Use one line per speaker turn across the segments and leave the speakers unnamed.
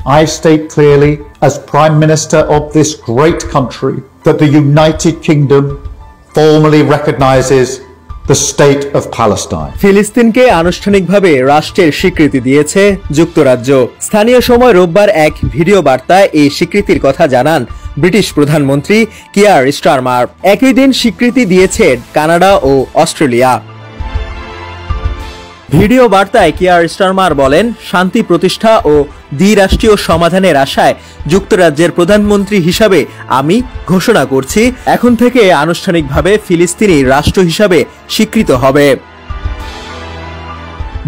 I state clearly, as Prime Minister of this great country, that the United Kingdom formally recognizes the state of Palestine.
ফিলিস্তিনকে আনুষ্ঠানিকভাবে রাষ্ট্রের স্বীকৃতি দিয়েছে যুক্তরাজ্য। স্থানীয় সময় রোববার এক ভিডিও বার্তায় এই স্বীকৃতির কথা জানান ব্রিটিশ প্রধানমন্ত্রী কিয়ার স্টারমার। একই দিন স্বীকৃতি দিয়েছে কানাডা ও অস্ট্রেলিয়া। ভিডিও বার্তায় কিয়ার স্টারমার বলেন, শান্তি প্রতিষ্ঠা ও দ্বিরাষ্ট্রীয় সমাধানের আশায় যুক্তরাজ্যের প্রধানমন্ত্রী হিসাবে আমি ঘোষণা করছি, এখন থেকে আনুষ্ঠানিকভাবে ফিলিস্তিনি রাষ্ট্র হিসাবে স্বীকৃত হবে।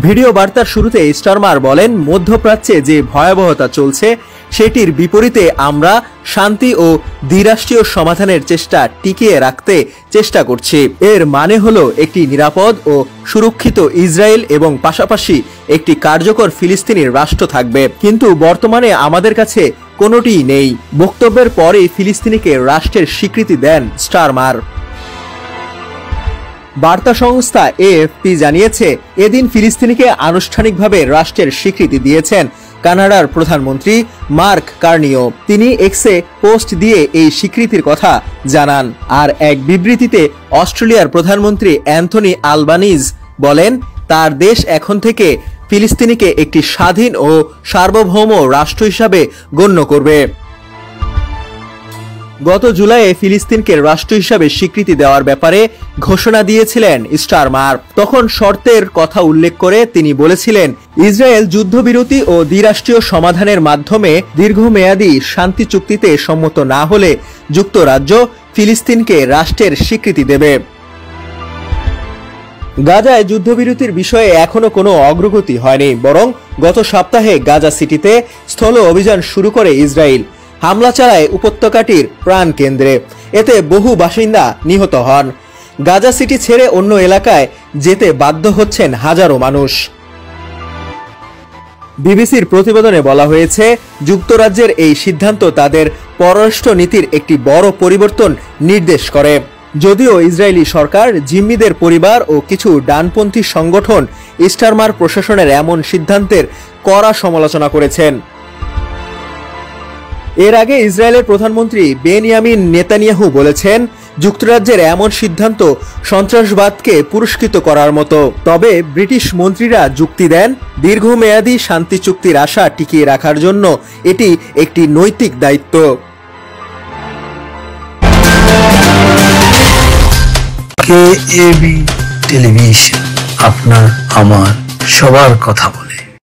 ভিডিও বার্তার শুরুতে স্টারমার বলেন, মধ্যপ্রাচ্যে যে ভয়াবহতা চলছে সেটির বিপরীতে আমরা শান্তি ও দ্বিরাষ্ট্রীয় সমাধানের চেষ্টা টিকিয়ে রাখতে চেষ্টা করছি। এর মানে হলো একটি নিরাপদ ও সুরক্ষিত ইসরায়েল এবং পাশাপাশি একটি কার্যকর ফিলিস্তিনি রাষ্ট্র থাকবে, কিন্তু বর্তমানে আমাদের কাছে কোনোটিই নেই। বক্তব্যের পরেই ফিলিস্তিনিকে রাষ্ট্রের স্বীকৃতি দেন স্টারমার। বার্তা সংস্থা এএফপি জানিয়েছে, এদিন ফিলিস্তিনিকে আনুষ্ঠানিকভাবে রাষ্ট্রের স্বীকৃতি দিয়েছেন কানাডার প্রধানমন্ত্রী মার্ক কার্নিও। তিনি এক্সে পোস্ট দিয়ে এই স্বীকৃতির কথা জানান। আর এক বিবৃতিতে অস্ট্রেলিয়ার প্রধানমন্ত্রী অ্যান্থনি আলবানিজ বলেন, তার দেশ এখন থেকে ফিলিস্তিনিকে একটি স্বাধীন ও সার্বভৌম রাষ্ট্র হিসাবে গণ্য করবে। গত জুলাইয়ে ফিলিস্তিনকে রাষ্ট্র হিসাবে স্বীকৃতি দেওয়ার ব্যাপারে ঘোষণা দিয়েছিলেন স্টারমার। তখন শর্তের কথা উল্লেখ করে তিনি বলেছিলেন, ইসরায়েল যুদ্ধবিরতি ও দ্বিরাষ্ট্রীয় সমাধানের মাধ্যমে দীর্ঘমেয়াদী শান্তি চুক্তিতে সম্মত না হলে যুক্তরাজ্য ফিলিস্তিনকে রাষ্ট্রের স্বীকৃতি দেবে। গাজায় যুদ্ধবিরতির বিষয়ে এখনো কোনো অগ্রগতি হয়নি, বরং গত সপ্তাহে গাজা সিটিতে স্থল অভিযান শুরু করে ইসরায়েল। হামলা চালায় উপত্যকাটির প্রাণ কেন্দ্রে। এতে বহু বাসিন্দা নিহত হন। গাজা সিটি ছেড়ে অন্য এলাকায় যেতে বাধ্য হচ্ছেন হাজারো মানুষ। বিবিসির প্রতিবেদনে বলা হয়েছে, যুক্তরাজ্যের এই সিদ্ধান্ত তাদের পররাষ্ট্র নীতির একটি বড় পরিবর্তন নির্দেশ করে। যদিও ইসরায়েলি সরকার, জিম্মিদের পরিবার ও কিছু ডানপন্থী সংগঠন স্টারমার প্রশাসনের এমন সিদ্ধান্তের কড়া সমালোচনা করেছেন। এর আগে ইসরায়েলের প্রধানমন্ত্রী বেনিয়ামিন নেতানিয়াহু বলেছেন, যুক্তরাজ্যের এমন সিদ্ধান্ত সন্ত্রাসবাদকে পুরস্কৃত করার মতো। তবে ব্রিটিশ মন্ত্রীরা যুক্তি দেন, দীর্ঘমেয়াদী শান্তি চুক্তির আশা টিকিয়ে রাখার জন্য এটি একটি নৈতিক দায়িত্ব।
কেএবি টেলিভিশন, আপনার আমার সবার কথা বলে।